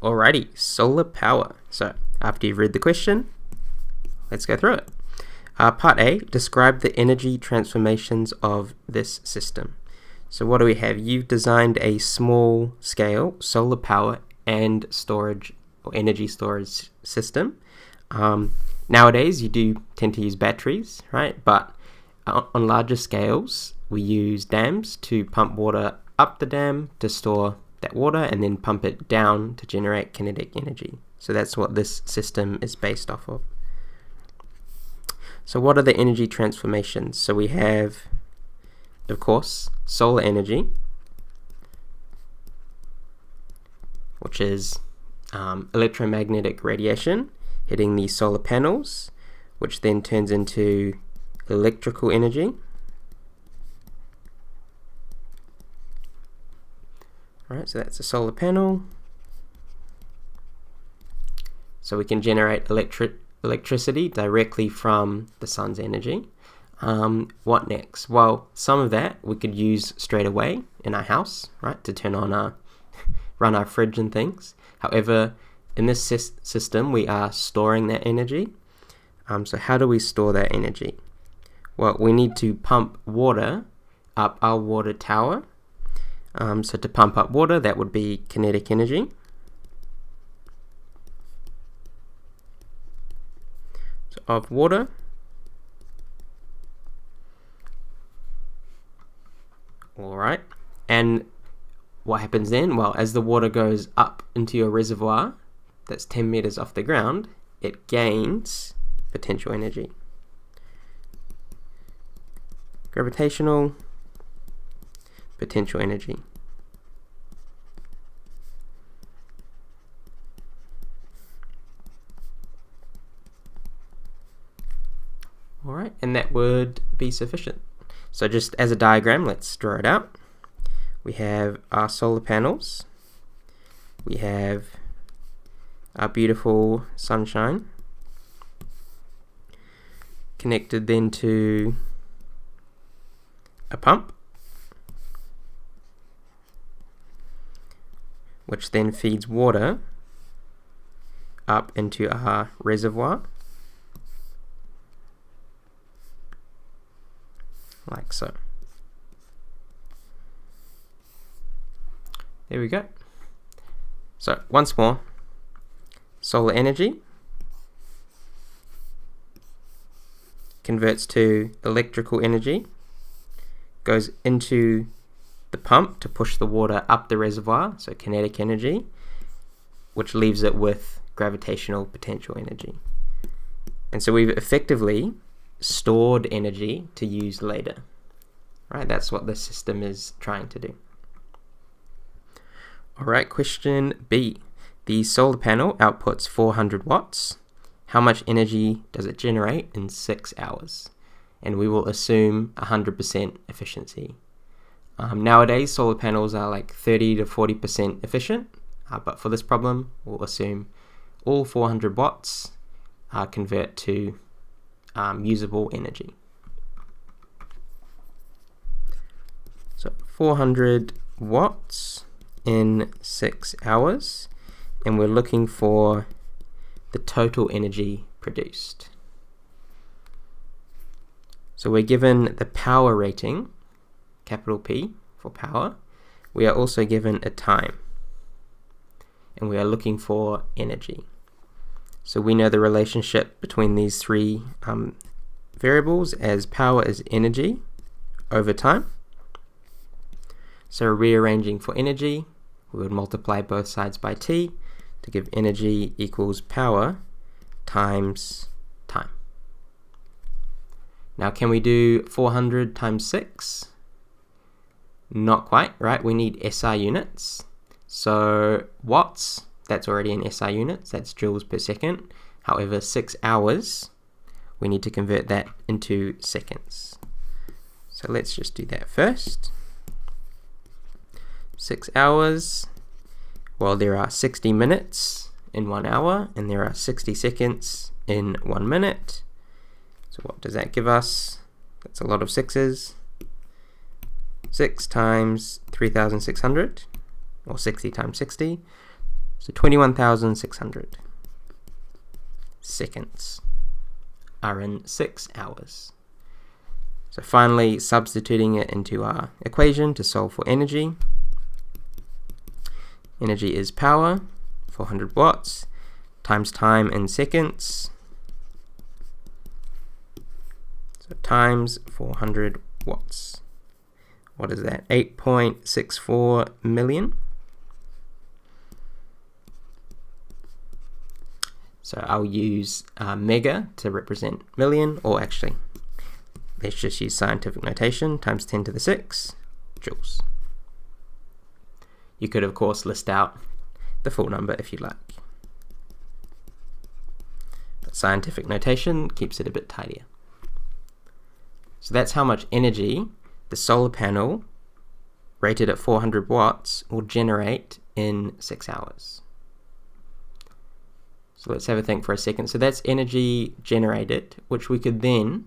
Alrighty, solar power. So after you've read the question, let's go through it. Part A, describe the energy transformations of this system. So what do we have? You've designed a small scale solar power and storage or energy storage system. Nowadays you do tend to use batteries, right? But on larger scales, we use dams to pump water up the dam to store that water and then pump it down to generate kinetic energy. So that's what this system is based off of. So what are the energy transformations? So we have, of course, solar energy, which is electromagnetic radiation hitting the solar panels, which then turns into electrical energy. Alright, so that's a solar panel. So we can generate electricity directly from the sun's energy. What next? Well, some of that we could use straight away in our house, right, to turn on run our fridge and things. However, in this system, we are storing that energy. So how do we store that energy? Well, we need to pump water up our water tower. So to pump up water, that would be kinetic energy. So of water. Alright, and what happens then? Well, as the water goes up into your reservoir, that's 10 meters off the ground, it gains potential energy. Gravitational potential energy. Alright, and that would be sufficient. So just as a diagram, let's draw it out. We have our solar panels. We have our beautiful sunshine. Connected then to a pump, which then feeds water up into our reservoir, like so. There we go. So once more, solar energy converts to electrical energy, goes into the pump to push the water up the reservoir, so kinetic energy, which leaves it with gravitational potential energy. And so we've effectively stored energy to use later. Right, that's what the system is trying to do. Alright, question B. The solar panel outputs 400 watts. How much energy does it generate in 6 hours? And we will assume 100% efficiency. Nowadays, solar panels are like 30 to 40% efficient, but for this problem, we'll assume all 400 watts convert to usable energy. So 400 watts in 6 hours, and we're looking for the total energy produced. So we're given the power rating, capital P for power. We are also given a time, and we are looking for energy. So we know the relationship between these three variables as power is energy over time. So rearranging for energy, we would multiply both sides by T to give energy equals power times time. Now, can we do 400 times 6? Not quite, right? We need SI units. So watts, that's already in SI units, that's joules per second. However, 6 hours, we need to convert that into seconds. So let's just do that first. 6 hours, well, there are 60 minutes in 1 hour, and there are 60 seconds in 1 minute. So what does that give us? That's a lot of sixes. 6 times 3,600, or 60 times 60. So 21,600 seconds are in 6 hours. So finally, substituting it into our equation to solve for energy. Energy is power, 400 watts, times time in seconds. So times 400 watts. What is that? 8.64 million. So I'll use mega to represent million, or actually, let's just use scientific notation, times 10 to the 6 joules. You could, of course, list out the full number if you like. But scientific notation keeps it a bit tidier. So that's how much energy the solar panel, rated at 400 watts, will generate in 6 hours. So let's have a think for a second. So that's energy generated, which we could then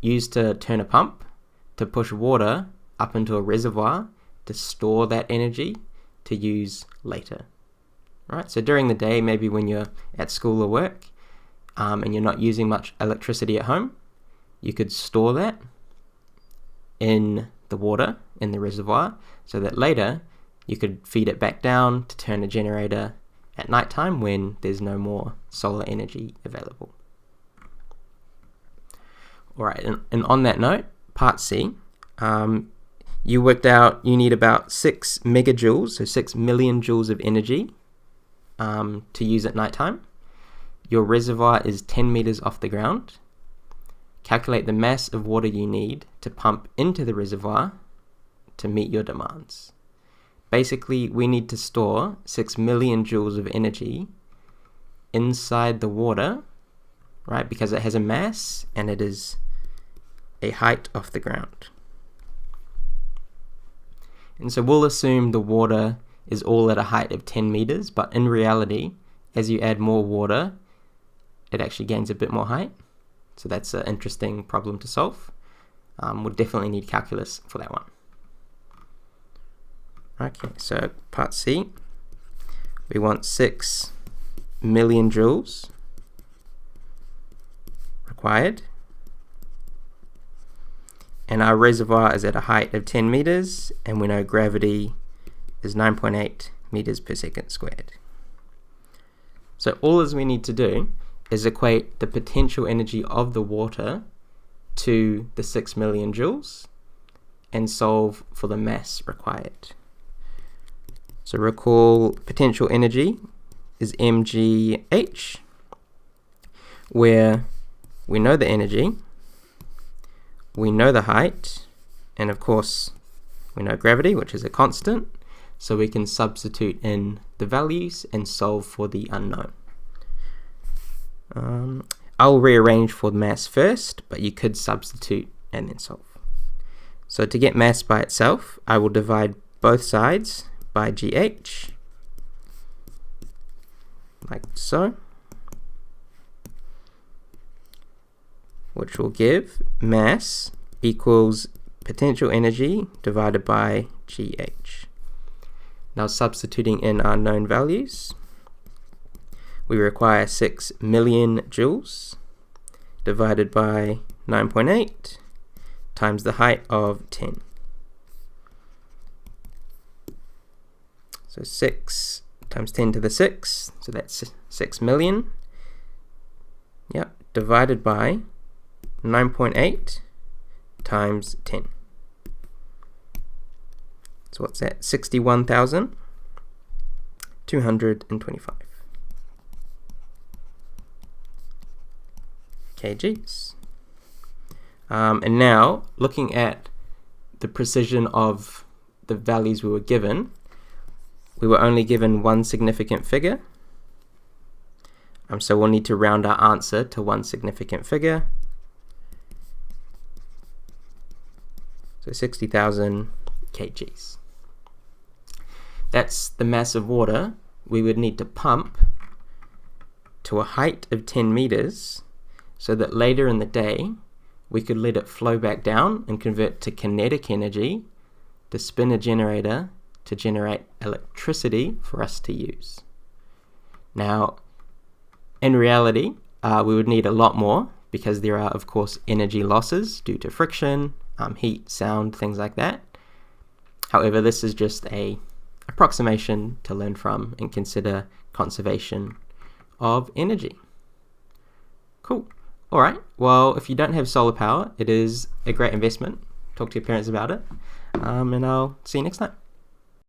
use to turn a pump to push water up into a reservoir to store that energy to use later. Right? So during the day, maybe when you're at school or work and you're not using much electricity at home, you could store that in the water in the reservoir so that later you could feed it back down to turn a generator at nighttime when there's no more solar energy available. Alright, and on that note, part C, you worked out you need about 6 megajoules, so 6 million joules of energy to use at nighttime. Your reservoir is 10 meters off the ground. Calculate the mass of water you need to pump into the reservoir to meet your demands. Basically, we need to store 6 million joules of energy inside the water, right? Because it has a mass and it is a height off the ground. And so we'll assume the water is all at a height of 10 meters, but in reality, as you add more water, it actually gains a bit more height. So that's an interesting problem to solve. We'll definitely need calculus for that one. Okay, so part C, we want 6 million joules required. And our reservoir is at a height of 10 meters, and we know gravity is 9.8 meters per second squared. So all we need to do is equate the potential energy of the water to the 6 million joules and solve for the mass required. So recall potential energy is mgh, where we know the energy, we know the height, and of course we know gravity, which is a constant, so we can substitute in the values and solve for the unknown. I'll rearrange for the mass first, but you could substitute and then solve. So to get mass by itself, I will divide both sides by GH, like so, which will give mass equals potential energy divided by GH. Now substituting in our known values, we require 6 million joules divided by 9.8 times the height of 10. So 6 times 10 to the 6, so that's 6 million. Yep, divided by 9.8 times 10. So what's that? 61,225 kgs. And now, looking at the precision of the values we were given, we were only given one significant figure. So we'll need to round our answer to one significant figure. So 60,000 kgs. That's the mass of water we would need to pump to a height of 10 meters so that later in the day we could let it flow back down and convert to kinetic energy to spin a generator to generate electricity for us to use. Now, in reality, we would need a lot more because there are, of course, energy losses due to friction, heat, sound, things like that. However, this is just a approximation to learn from and consider conservation of energy. Cool. All right. Well, if you don't have solar power, it is a great investment. Talk to your parents about it, and I'll see you next time.